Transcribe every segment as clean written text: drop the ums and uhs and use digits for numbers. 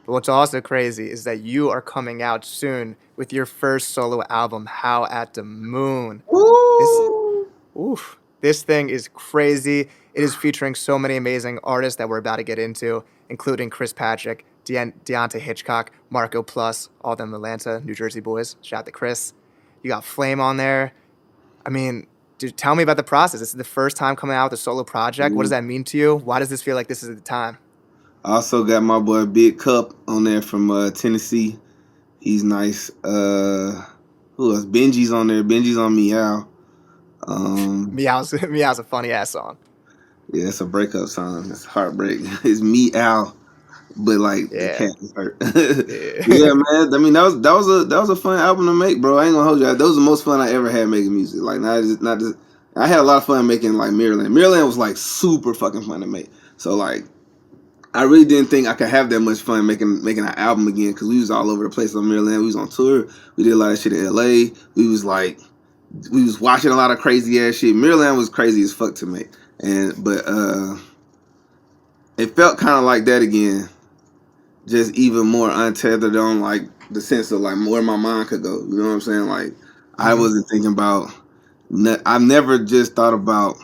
But what's also crazy is that you are coming out soon with your first solo album, How at the Moon. This Woo! Oof. This thing is crazy. It is featuring so many amazing artists that we're about to get into, including Chris Patrick, Deontay Hitchcock, Marco Plus, all them Atlanta, New Jersey boys. Shout out to Chris. You got Flame on there. I mean, dude, tell me about the process. This is the first time coming out with a solo project. What does that mean to you? Why does this feel like this is the time? I also got my boy Big Cup on there from Tennessee. He's nice. Who else? Benji's on there. Benji's on Meow. Um, Meow's a funny ass song. yeah, it's a breakup song. It's heartbreak. It's Meow, but like the Yeah. cat is hurt. Yeah, Yeah. man. I mean, that was a fun album to make, bro. I ain't gonna hold you. That was the most fun I ever had making music. Like not just. I had a lot of fun making like Mirrorland. Mirrorland was like super fucking fun to make. So like I really didn't think I could have that much fun making an album again because we was all over the place on Maryland. We was on tour. We did a lot of shit in LA. We was watching a lot of crazy ass shit. Maryland was crazy as fuck to me, but it felt kind of like that again, just even more untethered on like the sense of like where my mind could go. You know what I'm saying? Like I Hmm. wasn't thinking about. I've never just thought about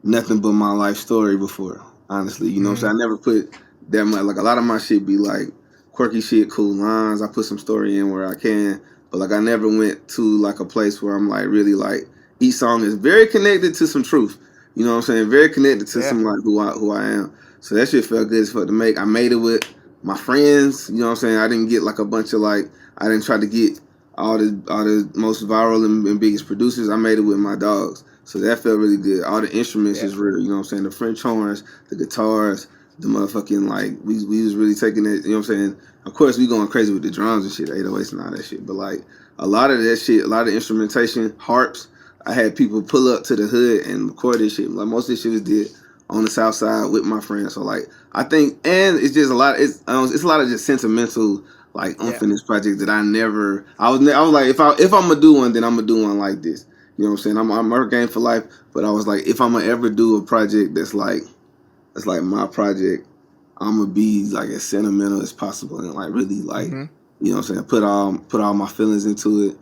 nothing but my life story before. Honestly, you know what I'm Hmm. saying? I never put that much. Like a lot of my shit be like quirky shit, cool lines. I put some story in where I can, but like I never went to like a place where I'm like really like each song is very connected to some truth. You know what I'm saying? Very connected to Yeah. some like who I am. So that shit felt good as fuck to make. I made it with my friends. You know what I'm saying? I didn't get like a bunch of like I didn't try to get all the most viral and biggest producers. I made it with my dogs. So that felt really good. All the instruments Yeah. is real, you know what I'm saying? The French horns, the guitars, the motherfucking like we was really taking it, you know what I'm saying? Of course we going crazy with the drums and shit, 808s and all that shit. But like a lot of that shit, a lot of instrumentation, harps, I had people pull up to the hood and record this shit. Like most of this shit was did on the south side with my friends. So like I think and it's just a lot it's a lot of just sentimental like Yeah. unfinished project that I was like if I'm gonna do one then I'm gonna do one like this. You know what I'm saying? I'm EarthGang for life, but I was like, if I'm gonna ever do a project that's like my project, I'm gonna be like as sentimental as possible and like really like, Hmm. you know what I'm saying? Put all my feelings into it.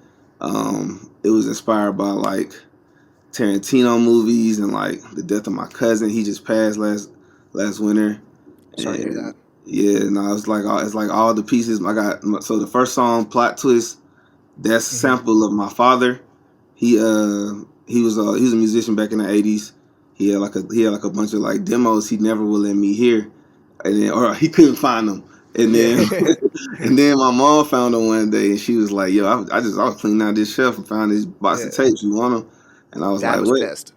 It was inspired by like Tarantino movies and like the death of my cousin. He just passed last winter, Sorry to hear and that. yeah, no, it's like all the pieces. I got so the first song, Plot Twist. That's a Hmm. sample of my father. He was a musician back in the '80s. He had like a bunch of like demos he never would let me hear, and then or he couldn't find them. And then Yeah. and then my mom found them one day, and she was like, "Yo, I was cleaning out this shelf and found this box of Yeah. tapes. You want them?" And I was Dad like, was "What?" pissed.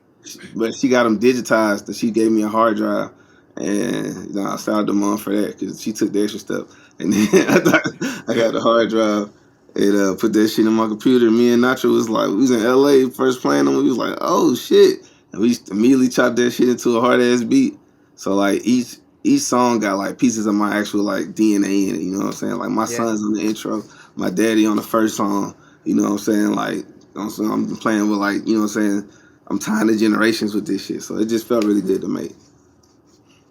But she got them digitized, and she gave me a hard drive. And I started the mom for that because she took the extra step. And then Yeah. I got the hard drive and put that shit in my computer. Me and Nacho was like, we was in LA first playing them. We was like, oh shit, and we immediately chopped that shit into a hard ass beat. So like each song got like pieces of my actual like DNA in it. You know what I'm saying? Like my Yeah. son's on the intro, my daddy on the first song. You know what I'm saying? Like I'm playing with like you know what I'm saying. I'm tying the generations with this shit, so it just felt really good to make.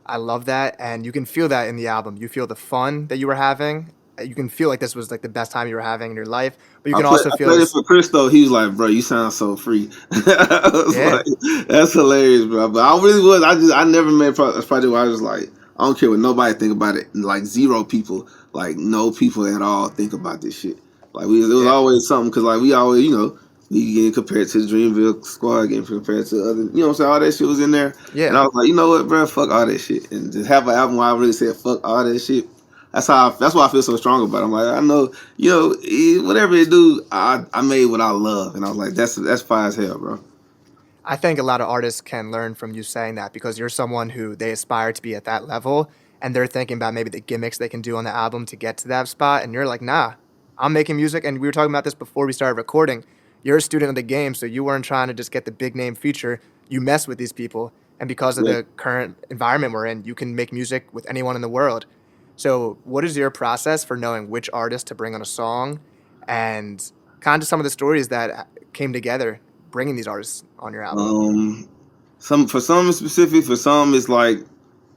I love that, and you can feel that in the album. You feel the fun that you were having. You can feel like this was like the best time you were having in your life, but you can also I feel played it this. for Chris though. He was like, "Bro, you sound so free." I was Yeah. like, "That's hilarious, bro." But I really was. I never made a project where I was like, "I don't care what nobody think about it." Like zero people, like no people at all think about this shit. Like it was Yeah. always something because like we always, we getting compared to the Dreamville Squad, getting compared to other, you know what I'm saying? All that shit was in there, and Yeah. I was like, you know what, bro, fuck all that shit, and just have an album where I really said fuck all that shit. That's why I feel so strong about it. I'm like, I know, whatever it do, I made what I love, and I was like, that's fire as hell, bro. I think a lot of artists can learn from you saying that because you're someone who they aspire to be at that level and they're thinking about maybe the gimmicks they can do on the album to get to that spot. And you're like, nah, I'm making music. And we were talking about this before we started recording. You're a student of the game, so you weren't trying to just get the big name feature. You mess with these people. And because of Yeah. the current environment we're in, you can make music with anyone in the world. So, what is your process for knowing which artist to bring on a song and kind of some of the stories that came together bringing these artists on your album? Um, some for some it's specific, for some it's like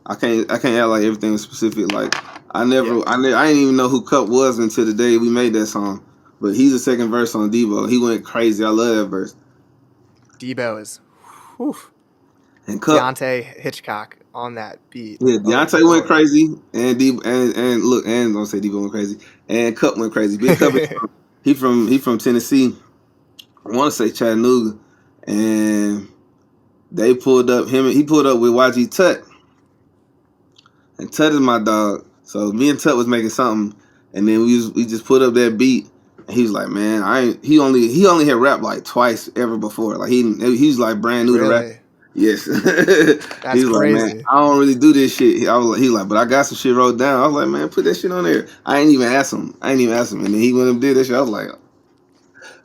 I can't act like everything was specific. Like Yeah. I didn't even know who Cup was until the day we made that song. But he's the second verse on Devo. He went crazy. I love that verse. Debo is, whew, And Cup, Deontay Hitchcock on that beat. yeah, Oh Deontay went Lord. crazy, and and look, and don't say Devo went crazy, and Cup went crazy. Big Cup, he from Tennessee. I want to say Chattanooga, and they pulled up him. He pulled up with YG Tut, and Tut is my dog. So me and Tut was making something, and then we just put up that beat. And he was like, "Man, I ain't." He only had rap like twice ever before. Like he's like brand new to rap. Really? Yes. That's He's like, "Man, crazy. I don't really do this shit." He's like, "But I got some shit wrote down." I was like, "Man, put that shit on there." I ain't even ask him. And then he went and did that shit. I was like,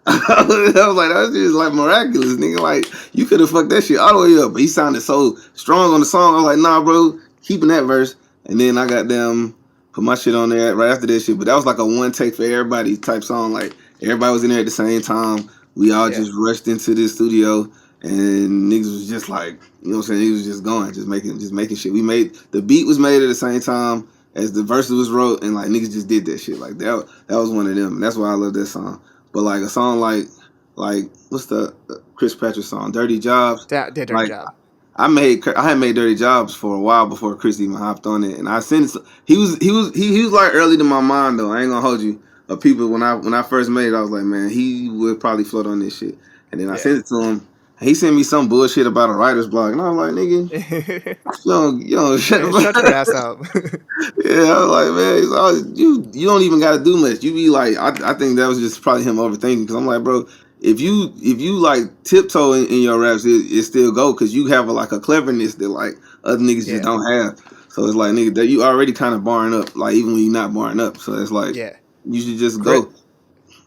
I was like, that's just like miraculous, nigga. Like, you could have fucked that shit all the way up. But he sounded so strong on the song. I was like, nah, bro, keeping that verse. And then I got them put my shit on there right after that shit. But that was like a one take for everybody type song. Like, everybody was in there at the same time. We all Yeah. just rushed into the studio, and niggas was just like, you know what I'm saying? He was just going, just making shit. The beat was made at the same time as the verses was wrote, and like niggas just did that shit. Like that was one of them. That's why I love that song. But like a song like what's the Chris Patrick song, Dirty Jobs? Did a dirty Like job. I had made Dirty Jobs for a while before Chris even hopped on it, and I sent it. He was like early to my mind though. I ain't gonna hold you. Of people when I first made it, I was like, man, he would probably float on this shit. And then I Yeah. sent it to him. He sent me some bullshit about a writer's block, and I was like, nigga, you don't shut Man, shut your the ass up. Yeah, I was like, man, you don't even got to do much. You be like, I think that was just probably him overthinking. Because I'm like, bro, if you like tiptoe in your raps, it still go because you have like a cleverness that like other niggas just Yeah. don't have. So it's like, nigga, that you already kind of barring up, like even when you're not barring up. So it's like Yeah. you should just Chris, go,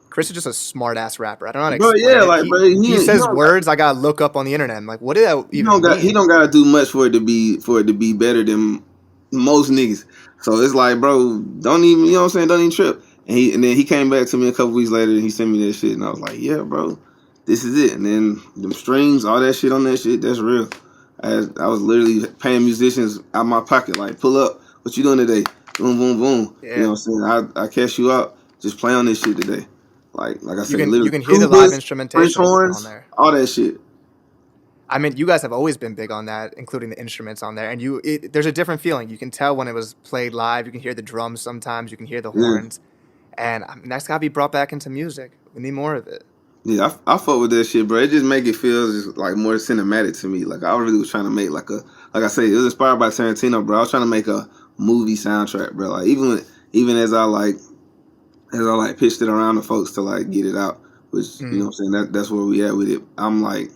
Chris is just a smart ass rapper. I don't know how to bro. explain Yeah, it. like He bro, he he says don't got words I gotta look up on the internet. I'm like, what did that he don't even got he mean? don't got to do much for it to be better than most niggas. So it's like, bro, don't even, you know what I'm saying? Don't even trip. And then he came back to me a couple weeks later and he sent me that shit and I was like, yeah, bro, this is it. And then them strings, all that shit on that shit, that's real. I was literally paying musicians out my pocket, like, pull up, what you doing today? Boom, boom, boom. You know Yeah. what I'm saying? I cash you out, just play on this shit today. Like I You say, can you literally can hear the live tubas, French instrumentation on horns, there. all that shit. I mean, you guys have always been big on that, including the instruments on there. And there's a different feeling. You can tell when it was played live. You can hear the drums sometimes. You can hear the Yeah. horns. And that's got to be brought back into music. We need more of it. Yeah, I fuck with that shit, bro. It just make it feel just like more cinematic to me. Like I really was trying to make like I say, it was inspired by Tarantino, bro. I was trying to make a movie soundtrack, bro. Like even as I pitched it around to folks to like get it out, which you know Mm, what I'm saying, that's where we at with it. I'm like,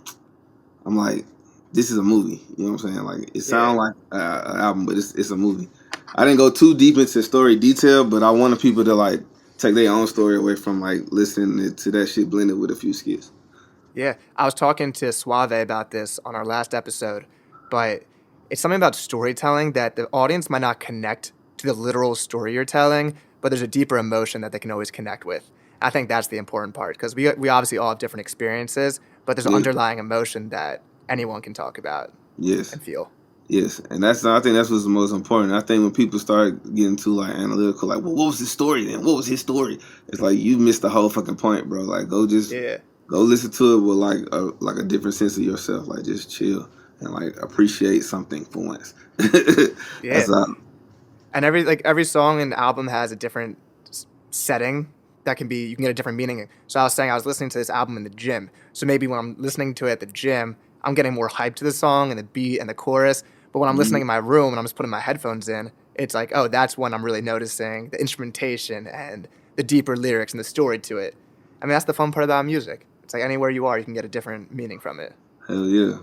this is a movie. You know what I'm saying? Like it yeah. sounds like an album, but it's a movie. I didn't go too deep into story detail, but I wanted people to like take their own story away from like listening to that shit blended with a few skits. Yeah. I was talking to Suave about this on our last episode, but it's something about storytelling that the audience might not connect to the literal story you're telling, but there's a deeper emotion that they can always connect with. I think that's the important part because we obviously all have different experiences, but there's an Yeah. underlying emotion that anyone can talk about Yes. and feel. Yes. And I think that's what's the most important. I think when people start getting too like analytical, like, well, what was his story then? What was his story? It's like you missed the whole fucking point, bro. Like Yeah. go listen to it with like a different sense of yourself. Like just chill and like appreciate something for once. Yeah. That's all. And every song and album has a different setting that can be you can get a different meaning. So I was saying I was listening to this album in the gym. So maybe when I'm listening to it at the gym, I'm getting more hyped to the song and the beat and the chorus. But when I'm listening in my room and I'm just putting my headphones in, it's like, oh, that's when I'm really noticing the instrumentation and the deeper lyrics and the story to it. I mean, that's the fun part about music. It's like anywhere you are, you can get a different meaning from it. Hell yeah.